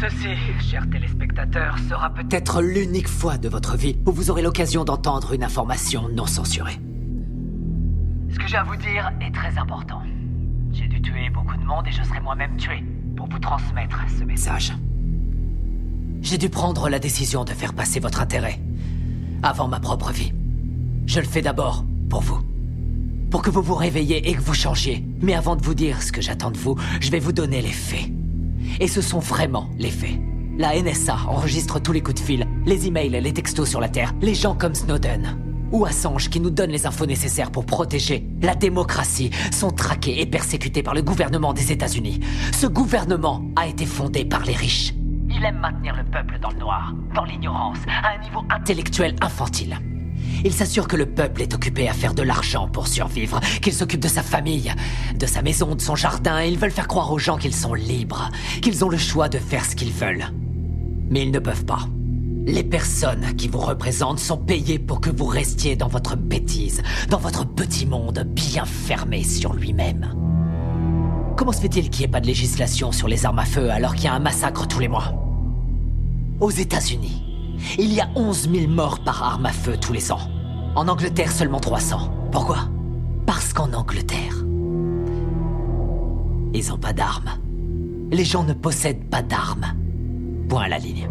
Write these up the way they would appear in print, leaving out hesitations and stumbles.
Ceci, chers téléspectateurs, sera peut-être l'unique fois de votre vie où vous aurez l'occasion d'entendre une information non censurée. Ce que j'ai à vous dire est très important. J'ai dû tuer beaucoup de monde et je serai moi-même tué pour vous transmettre ce message. J'ai dû prendre la décision de faire passer votre intérêt avant ma propre vie. Je le fais d'abord pour vous. Pour que vous vous réveilliez et que vous changiez. Mais avant de vous dire ce que j'attends de vous, je vais vous donner les faits. Et ce sont vraiment les faits. La NSA enregistre tous les coups de fil, les emails, les textos sur la Terre, les gens comme Snowden ou Assange qui nous donnent les infos nécessaires pour protéger la démocratie sont traqués et persécutés par le gouvernement des États-Unis. Ce gouvernement a été fondé par les riches. Il aime maintenir le peuple dans le noir, dans l'ignorance, à un niveau intellectuel infantile. Il s'assure que le peuple est occupé à faire de l'argent pour survivre, qu'il s'occupe de sa famille, de sa maison, de son jardin, et ils veulent faire croire aux gens qu'ils sont libres, qu'ils ont le choix de faire ce qu'ils veulent. Mais ils ne peuvent pas. Les personnes qui vous représentent sont payées pour que vous restiez dans votre bêtise, dans votre petit monde bien fermé sur lui-même. Comment se fait-il qu'il n'y ait pas de législation sur les armes à feu alors qu'il y a un massacre tous les mois? Aux États-Unis, il y a 11 000 morts par arme à feu tous les ans. En Angleterre, seulement 300. Pourquoi? Parce qu'en Angleterre, ils n'ont pas d'armes. Les gens ne possèdent pas d'armes. Point à la ligne.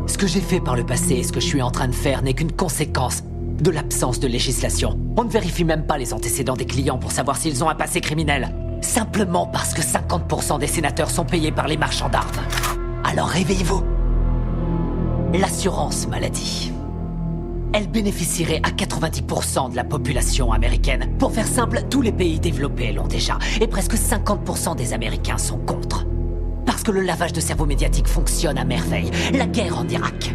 Ce que j'ai fait par le passé et ce que je suis en train de faire n'est qu'une conséquence de l'absence de législation. On ne vérifie même pas les antécédents des clients pour savoir s'ils ont un passé criminel. Simplement parce que 50% des sénateurs sont payés par les marchands d'armes. Alors réveillez-vous. L'assurance maladie. Elle bénéficierait à 90% de la population américaine. Pour faire simple, tous les pays développés l'ont déjà. Et presque 50% des Américains sont contre. Parce que le lavage de cerveau médiatique fonctionne à merveille. La guerre en Irak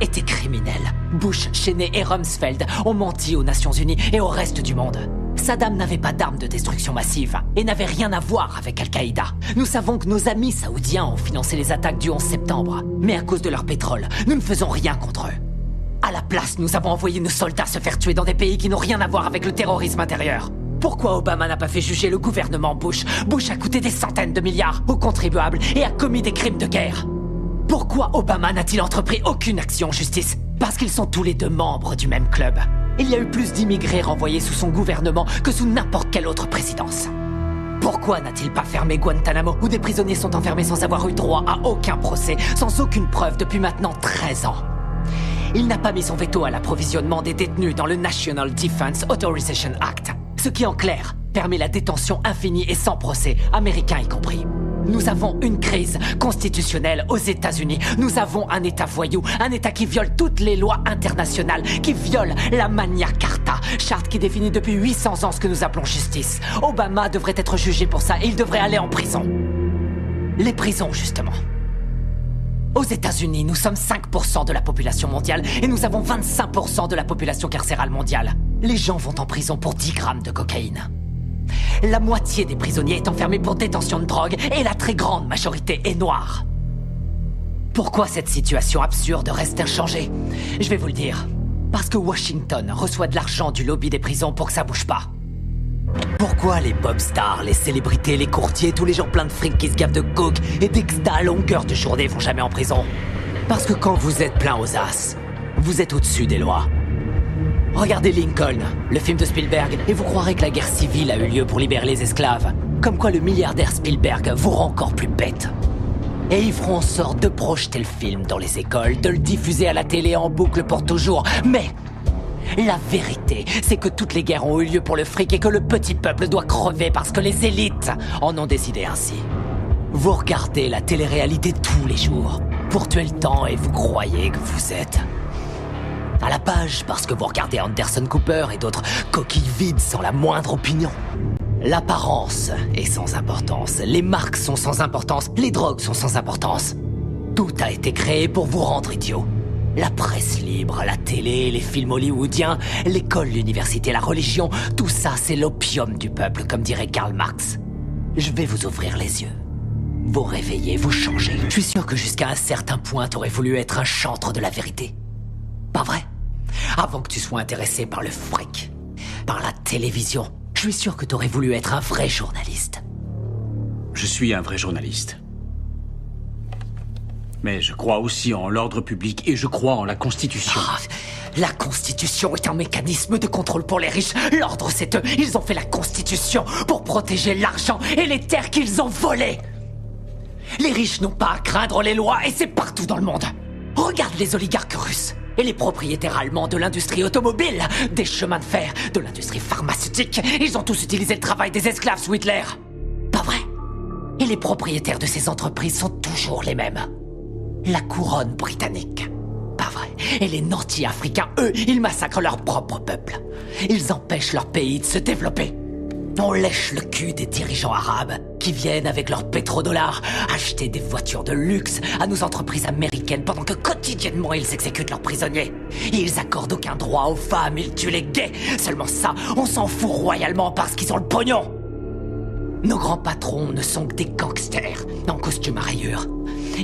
était criminelle. Bush, Cheney et Rumsfeld ont menti aux Nations Unies et au reste du monde. Saddam n'avait pas d'armes de destruction massive et n'avait rien à voir avec Al-Qaïda. Nous savons que nos amis saoudiens ont financé les attaques du 11 septembre. Mais à cause de leur pétrole, nous ne faisons rien contre eux. À la place, nous avons envoyé nos soldats se faire tuer dans des pays qui n'ont rien à voir avec le terrorisme intérieur. Pourquoi Obama n'a pas fait juger le gouvernement Bush? Bush a coûté des centaines de milliards aux contribuables et a commis des crimes de guerre. Pourquoi Obama n'a-t-il entrepris aucune action en justice? Parce qu'ils sont tous les deux membres du même club. Il y a eu plus d'immigrés renvoyés sous son gouvernement que sous n'importe quelle autre présidence. Pourquoi n'a-t-il pas fermé Guantanamo, où des prisonniers sont enfermés sans avoir eu droit à aucun procès, sans aucune preuve depuis maintenant 13 ans? Il n'a pas mis son veto à l'approvisionnement des détenus dans le National Defense Authorization Act, ce qui en clair permet la détention infinie et sans procès, américains y compris. Nous avons une crise constitutionnelle aux États-Unis. Nous avons un État voyou, un État qui viole toutes les lois internationales, qui viole la Magna Carta, charte qui définit depuis 800 ans ce que nous appelons justice. Obama devrait être jugé pour ça et il devrait aller en prison. Les prisons, justement. Aux États-Unis, nous sommes 5% de la population mondiale et nous avons 25% de la population carcérale mondiale. Les gens vont en prison pour 10 grammes de cocaïne. La moitié des prisonniers est enfermée pour détention de drogue et la très grande majorité est noire. Pourquoi cette situation absurde reste inchangée? Je vais vous le dire. Parce que Washington reçoit de l'argent du lobby des prisons pour que ça bouge pas. Pourquoi les pop stars, les célébrités, les courtiers, tous les gens pleins de fric qui se gavent de coke et d'exta à longueur de journée vont jamais en prison? Parce que quand vous êtes plein aux as, vous êtes au-dessus des lois. Regardez Lincoln, le film de Spielberg, et vous croirez que la guerre civile a eu lieu pour libérer les esclaves. Comme quoi le milliardaire Spielberg vous rend encore plus bête. Et ils feront en sorte de projeter le film dans les écoles, de le diffuser à la télé en boucle pour toujours. Mais la vérité, c'est que toutes les guerres ont eu lieu pour le fric et que le petit peuple doit crever parce que les élites en ont décidé ainsi. Vous regardez la télé-réalité tous les jours pour tuer le temps et vous croyez que vous êtes à la page parce que vous regardez Anderson Cooper et d'autres coquilles vides sans la moindre opinion. L'apparence est sans importance, les marques sont sans importance, les drogues sont sans importance. Tout a été créé pour vous rendre idiot. La presse libre, la télé, les films hollywoodiens, l'école, l'université, la religion, tout ça c'est l'opium du peuple, comme dirait Karl Marx. Je vais vous ouvrir les yeux. Vous réveiller, vous changer. Je suis sûr que jusqu'à un certain point t'aurais voulu être un chantre de la vérité. Pas vrai? Avant que tu sois intéressé par le fric, par la télévision, je suis sûr que t'aurais voulu être un vrai journaliste. Je suis un vrai journaliste. Mais je crois aussi en l'ordre public et je crois en la Constitution. Ah, la Constitution est un mécanisme de contrôle pour les riches. L'ordre, c'est eux. Ils ont fait la Constitution pour protéger l'argent et les terres qu'ils ont volées. Les riches n'ont pas à craindre les lois et c'est partout dans le monde. Regarde les oligarques russes et les propriétaires allemands de l'industrie automobile, des chemins de fer, de l'industrie pharmaceutique. Ils ont tous utilisé le travail des esclaves sous Hitler. Pas vrai? Et les propriétaires de ces entreprises sont toujours les mêmes. La couronne britannique. Pas vrai. Et les nantis africains, eux, ils massacrent leur propre peuple. Ils empêchent leur pays de se développer. On lèche le cul des dirigeants arabes qui viennent avec leurs pétrodollars acheter des voitures de luxe à nos entreprises américaines pendant que quotidiennement ils exécutent leurs prisonniers. Ils accordent aucun droit aux femmes, ils tuent les gays. Seulement ça, on s'en fout royalement parce qu'ils ont le pognon. Nos grands patrons ne sont que des gangsters en costume à rayures.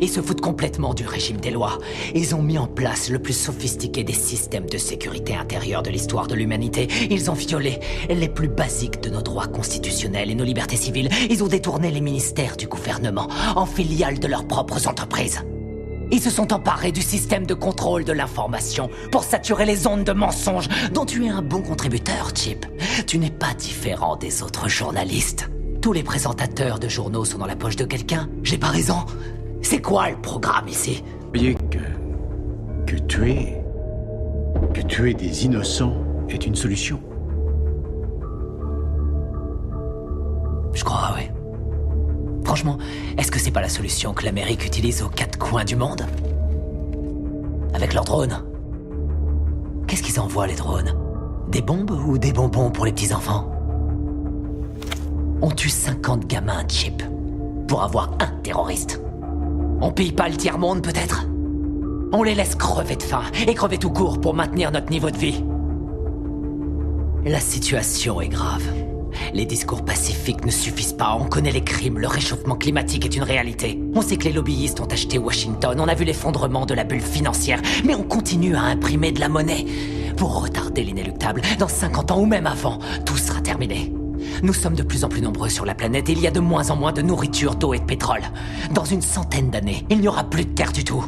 Ils se foutent complètement du régime des lois. Ils ont mis en place le plus sophistiqué des systèmes de sécurité intérieure de l'histoire de l'humanité. Ils ont violé les plus basiques de nos droits constitutionnels et nos libertés civiles. Ils ont détourné les ministères du gouvernement en filiales de leurs propres entreprises. Ils se sont emparés du système de contrôle de l'information pour saturer les ondes de mensonges dont tu es un bon contributeur, Chip. Tu n'es pas différent des autres journalistes. Tous les présentateurs de journaux sont dans la poche de quelqu'un. J'ai pas raison? C'est quoi le programme ici? Vous voyez que tuer des innocents est une solution. Je crois, oui. Franchement, est-ce que c'est pas la solution que l'Amérique utilise aux quatre coins du monde? Avec leurs drones. Qu'est-ce qu'ils envoient, les drones? Des bombes ou des bonbons pour les petits-enfants? On tue 50 gamins, Chip, pour avoir un terroriste. On paye pas le tiers-monde, peut-être? On les laisse crever de faim, et crever tout court pour maintenir notre niveau de vie. La situation est grave. Les discours pacifiques ne suffisent pas, on connaît les crimes, le réchauffement climatique est une réalité. On sait que les lobbyistes ont acheté Washington, on a vu l'effondrement de la bulle financière, mais on continue à imprimer de la monnaie. Pour retarder l'inéluctable, dans 50 ans ou même avant, tout sera terminé. Nous sommes de plus en plus nombreux sur la planète et il y a de moins en moins de nourriture, d'eau et de pétrole. Dans une centaine d'années, il n'y aura plus de terre du tout.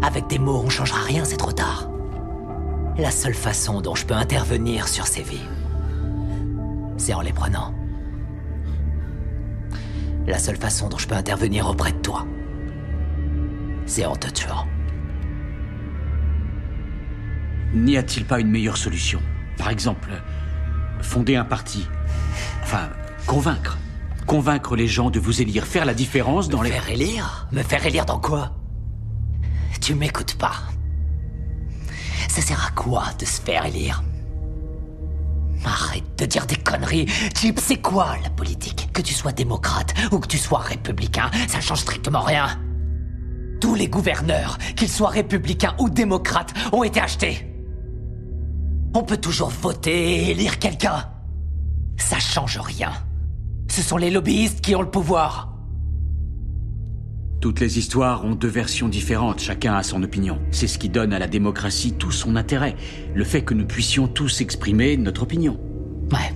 Avec des mots, on changera rien, c'est trop tard. La seule façon dont je peux intervenir sur ces vies, c'est en les prenant. La seule façon dont je peux intervenir auprès de toi, c'est en te tuant. N'y a-t-il pas une meilleure solution? Par exemple, fonder un parti. Enfin, convaincre. Convaincre les gens de vous élire, faire la différence dans les... Me faire élire? Me faire élire dans quoi? Tu m'écoutes pas. Ça sert à quoi de se faire élire? Arrête de dire des conneries. Chip, c'est quoi la politique? Que tu sois démocrate ou que tu sois républicain, ça change strictement rien. Tous les gouverneurs, qu'ils soient républicains ou démocrates, ont été achetés. On peut toujours voter et élire quelqu'un. Ça change rien. Ce sont les lobbyistes qui ont le pouvoir. Toutes les histoires ont deux versions différentes, chacun a son opinion. C'est ce qui donne à la démocratie tout son intérêt. Le fait que nous puissions tous exprimer notre opinion. Ouais.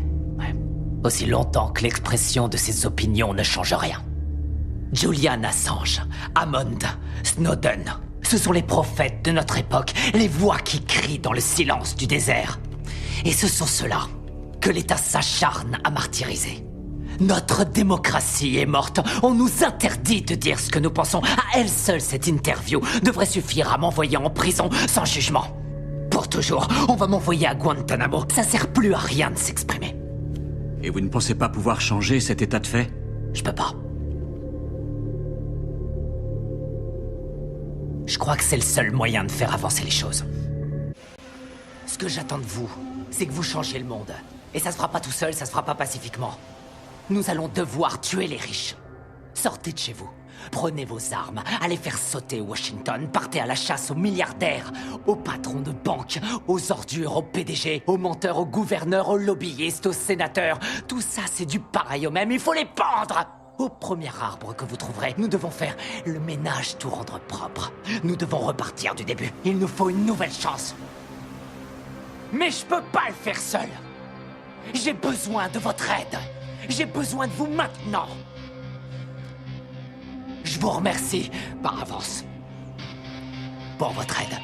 Aussi longtemps que l'expression de ces opinions ne change rien. Julian Assange, Hammond, Snowden, ce sont les prophètes de notre époque, les voix qui crient dans le silence du désert. Et ce sont ceux-là que l'État s'acharne à martyriser. Notre démocratie est morte. On nous interdit de dire ce que nous pensons. À elle seule, cette interview devrait suffire à m'envoyer en prison sans jugement. Pour toujours, on va m'envoyer à Guantanamo. Ça sert plus à rien de s'exprimer. Et vous ne pensez pas pouvoir changer cet état de fait? Je peux pas. Je crois que c'est le seul moyen de faire avancer les choses. Ce que j'attends de vous, c'est que vous changiez le monde. Et ça se fera pas tout seul, ça se fera pas pacifiquement. Nous allons devoir tuer les riches. Sortez de chez vous. Prenez vos armes, allez faire sauter Washington, partez à la chasse aux milliardaires, aux patrons de banques, aux ordures, aux PDG, aux menteurs, aux gouverneurs, aux lobbyistes, aux sénateurs. Tout ça, c'est du pareil au même, il faut les pendre! Au premier arbre que vous trouverez, nous devons faire le ménage, tout rendre propre. Nous devons repartir du début. Il nous faut une nouvelle chance. Mais je peux pas le faire seul. J'ai besoin de votre aide. J'ai besoin de vous maintenant. Je vous remercie par avance pour votre aide.